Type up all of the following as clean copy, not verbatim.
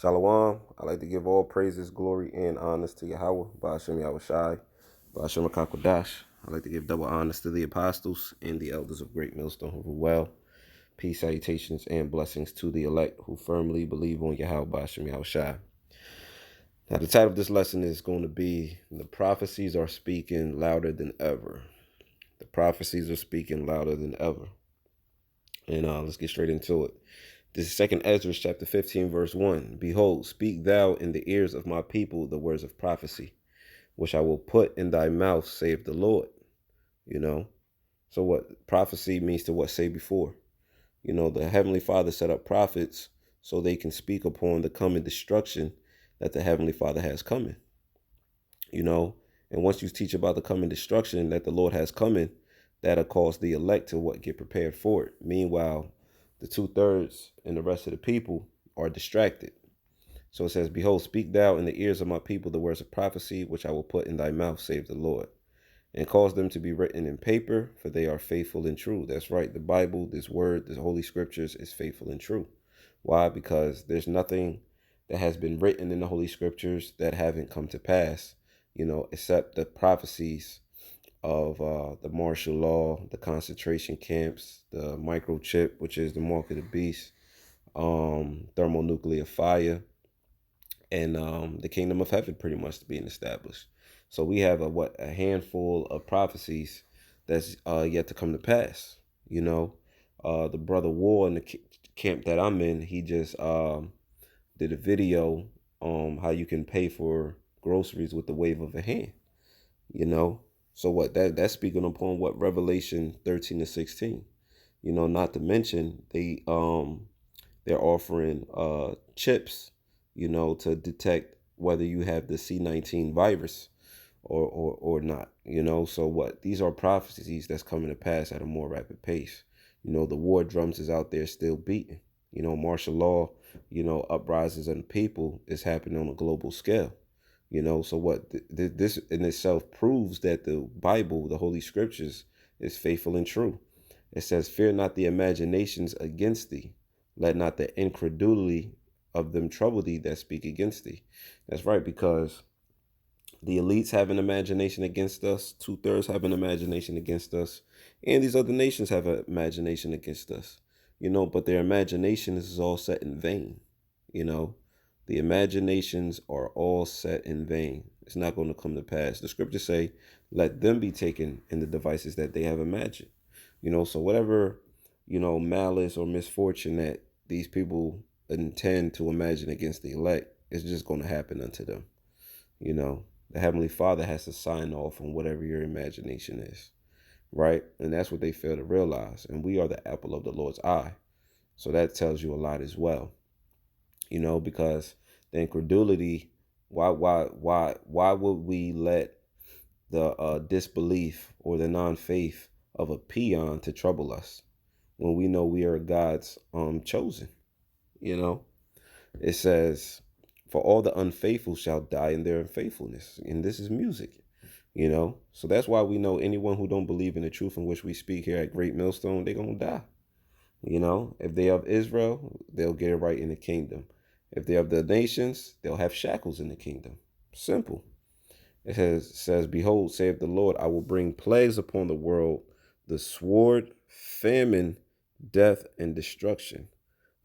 Shalom. I like to give all praises, glory, and honors to Yahweh, Ba'ashem Yahushai, Ba'ashem Akakwadash. I like to give double honors to the apostles and the elders of Great Millstone who rule well. Peace, salutations, and blessings to the elect who firmly believe on Yahweh, Ba'ashem Yahushai. Now, the title of this lesson is going to be The Prophecies Are Speaking Louder Than Ever. The prophecies are speaking louder than ever. And let's get straight into it. This is 2 Ezra chapter 15, verse 1. Behold, speak thou in the ears of my people the words of prophecy, which I will put in thy mouth, saith the Lord. So what prophecy means to what say before. The Heavenly Father set up prophets so they can speak upon the coming destruction that the Heavenly Father has coming. And once you teach about the coming destruction that the Lord has coming, that'll cause the elect to get prepared for it. Meanwhile, the 2/3 and the rest of the people are distracted. So it says, behold, speak thou in the ears of my people the words of prophecy, which I will put in thy mouth, save the Lord, and cause them to be written in paper, for they are faithful and true. That's right. The Bible, this word, this Holy Scriptures is faithful and true. Why? Because there's nothing that has been written in the Holy Scriptures that haven't come to pass, except the prophecies of the martial law, the concentration camps, the microchip, which is the mark of the beast, thermonuclear fire, and the kingdom of heaven pretty much being established. So we have a handful of prophecies that's yet to come to pass. The brother War in the camp that I'm in, he just did a video on how you can pay for groceries with the wave of a hand. So what that's speaking upon what Revelation 13-16. Not to mention they're offering chips, to detect whether you have the C-19 virus or not. So what these are prophecies that's coming to pass at a more rapid pace. The war drums is out there still beating. Martial law, uprisings of the people is happening on a global scale. So what this in itself proves that the Bible, the Holy Scriptures, is faithful and true. It says, fear not the imaginations against thee. Let not the incredulity of them trouble thee that speak against thee. That's right, because the elites have an imagination against us. 2/3 have an imagination against us. And these other nations have an imagination against us. But their imagination is all set in vain. The imaginations are all set in vain. It's not going to come to pass. The scriptures say, let them be taken in the devices that they have imagined. So whatever, malice or misfortune that these people intend to imagine against the elect is just going to happen unto them. The Heavenly Father has to sign off on whatever your imagination is, right? And that's what they fail to realize. And we are the apple of the Lord's eye. So that tells you a lot as well. Because the incredulity, why would we let the disbelief or the non-faith of a peon to trouble us when we know we are God's chosen? It says, for all the unfaithful shall die in their unfaithfulness. And this is music, So that's why we know anyone who don't believe in the truth in which we speak here at Great Millstone, they're going to die. If they of Israel, they'll get it right in the kingdom. If they're of the nations, they'll have shackles in the kingdom. Simple. It says, behold, saith the Lord, I will bring plagues upon the world, the sword, famine, death, and destruction.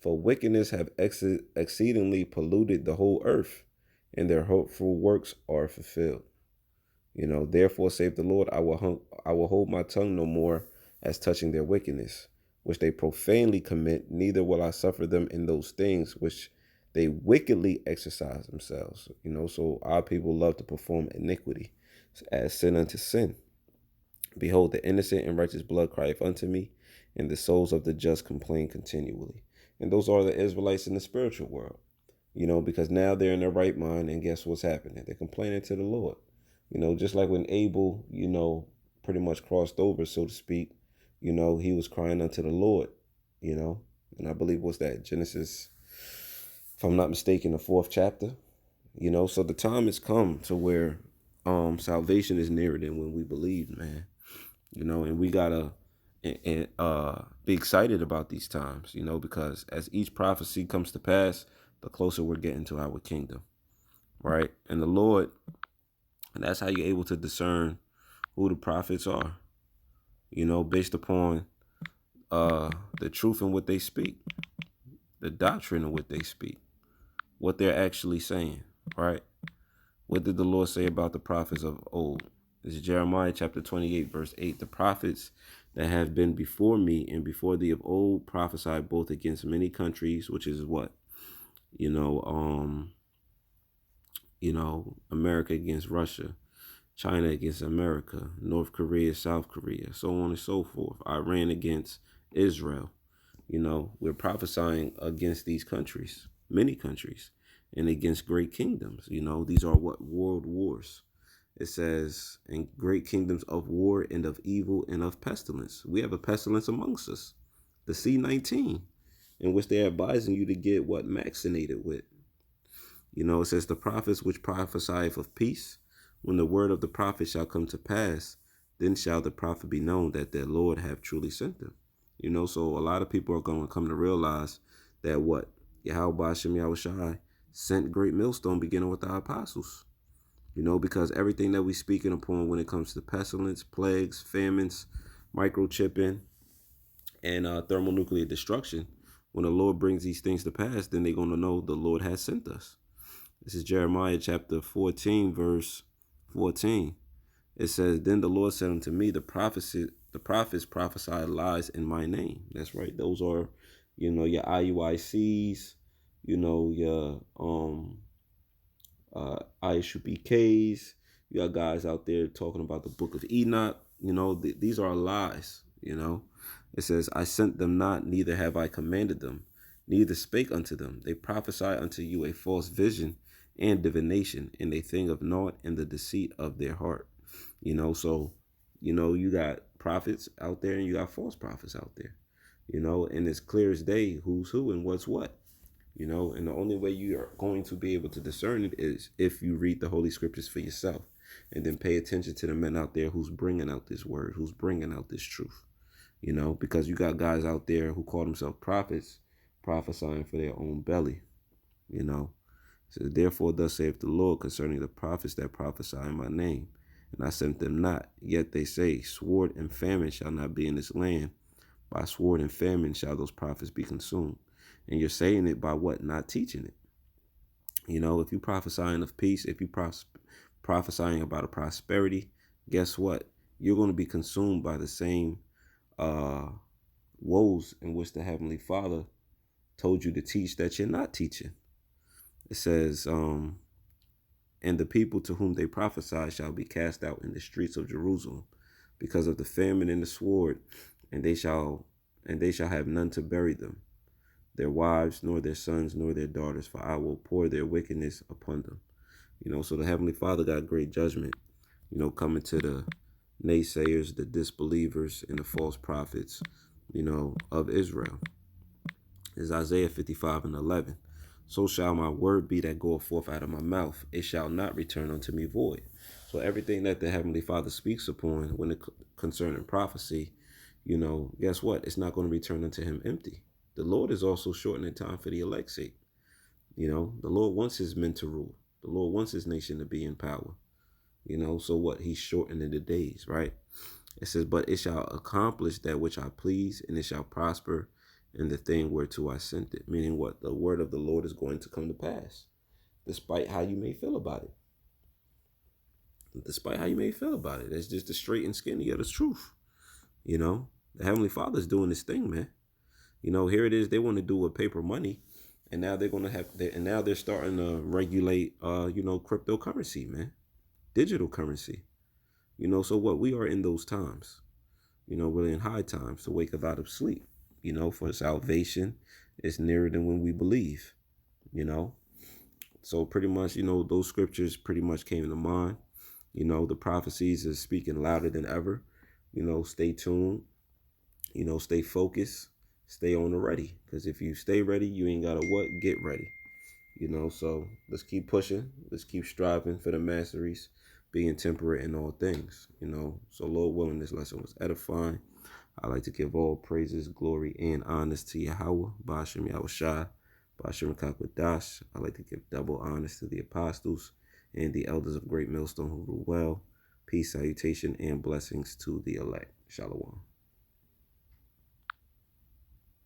For wickedness have exceedingly polluted the whole earth, and their hurtful works are fulfilled. Therefore, saith the Lord, I will hold my tongue no more as touching their wickedness, which they profanely commit, neither will I suffer them in those things which they wickedly exercise themselves. So our people love to perform iniquity as sin unto sin. Behold, the innocent and righteous blood crieth unto me, and the souls of the just complain continually. And those are the Israelites in the spiritual world, because now they're in their right mind, and guess what's happening? They're complaining to the Lord. Just like when Abel, pretty much crossed over, so to speak, he was crying unto the Lord, and I believe what's that, Genesis, if I'm not mistaken, the 4th chapter, so the time has come to where salvation is nearer than when we believe, man, and we gotta be excited about these times, because as each prophecy comes to pass, the closer we're getting to our kingdom, right? And the Lord, and that's how you're able to discern who the prophets are, based upon the truth in what they speak, the doctrine of what they speak, what they're actually saying, right? What did the Lord say about the prophets of old? This is Jeremiah chapter 28, verse 8. The prophets that have been before me and before thee of old prophesied both against many countries, which is what? You know, um, America against Russia, China against America, North Korea, South Korea, so on and so forth. Iran against Israel. We're prophesying against these countries, many countries, and against great kingdoms. These are what? World wars. It says, in great kingdoms of war and of evil and of pestilence. We have a pestilence amongst us, the C-19, in which they're advising you to get what? Vaccinated with. It says, the prophets which prophesieth of peace, when the word of the prophet shall come to pass, then shall the prophet be known that their Lord have truly sent them. So a lot of people are going to come to realize that what? Yahweh Shem Yahushai sent great millstone beginning with our apostles. Because everything that we speaking upon when it comes to pestilence, plagues, famines, microchipping, and thermonuclear destruction, when the Lord brings these things to pass, then they're going to know the Lord has sent us. This is Jeremiah chapter 14, verse 14. It says, then the Lord said unto me, the prophets prophesy lies in my name. That's right. Those are, your IUICs, your ISUPKs. You got guys out there talking about the book of Enoch. These are lies. It says, I sent them not, neither have I commanded them, neither spake unto them. They prophesy unto you a false vision and divination, and a thing of naught in the deceit of their heart. So, you got prophets out there and you got false prophets out there, and it's clear as day who's who and what's what. And the only way you are going to be able to discern it is if you read the Holy Scriptures for yourself and then pay attention to the men out there who's bringing out this word, who's bringing out this truth, because you got guys out there who call themselves prophets prophesying for their own belly, So therefore thus saith the Lord concerning the prophets that prophesy in my name, and I sent them not, yet they say, sword and famine shall not be in this land. By sword and famine shall those prophets be consumed. And you're saying it by what? Not teaching it. If you prophesying of peace, if you prophesying about a prosperity, guess what? You're going to be consumed by the same woes in which the Heavenly Father told you to teach that you're not teaching. It says, and the people to whom they prophesy shall be cast out in the streets of Jerusalem because of the famine and the sword, and they shall have none to bury them, their wives, nor their sons, nor their daughters, for I will pour their wickedness upon them. So the Heavenly Father got great judgment, coming to the naysayers, the disbelievers, and the false prophets, of Israel. Is Isaiah 55:11. So shall my word be that goeth forth out of my mouth. It shall not return unto me void. So everything that the Heavenly Father speaks upon when it concerning prophecy, guess what? It's not going to return unto him empty. The Lord is also shortening time for the elect's sake. The Lord wants his men to rule. The Lord wants his nation to be in power. So what? He's shortening the days, right? It says, but it shall accomplish that which I please, and it shall prosper in the thing whereto I sent it. Meaning what? The word of the Lord is going to come to pass, despite how you may feel about it. Despite how you may feel about it. That's just the straight and skinny of the truth. The Heavenly Father's doing this thing, man. Here it is. They want to do with paper money, and now they're gonna and now they're starting to regulate, cryptocurrency, man, digital currency. So what? We are in those times. We're in high times to wake up out of sleep. For salvation is nearer than when we believe. So pretty much, those scriptures pretty much came to mind. The prophecies is speaking louder than ever. Stay tuned. Stay focused. Stay on the ready. Because if you stay ready, you ain't gotta what? Get ready. So let's keep pushing. Let's keep striving for the masteries, being temperate in all things. So Lord willing, this lesson was edifying. I like to give all praises, glory, and honors to Yahweh, Ba'ashem Yahushai, Bashir Dash. I'd like to give double honors to the apostles and the elders of Great Millstone who rule well. Peace, salutation, and blessings to the elect. Shalom.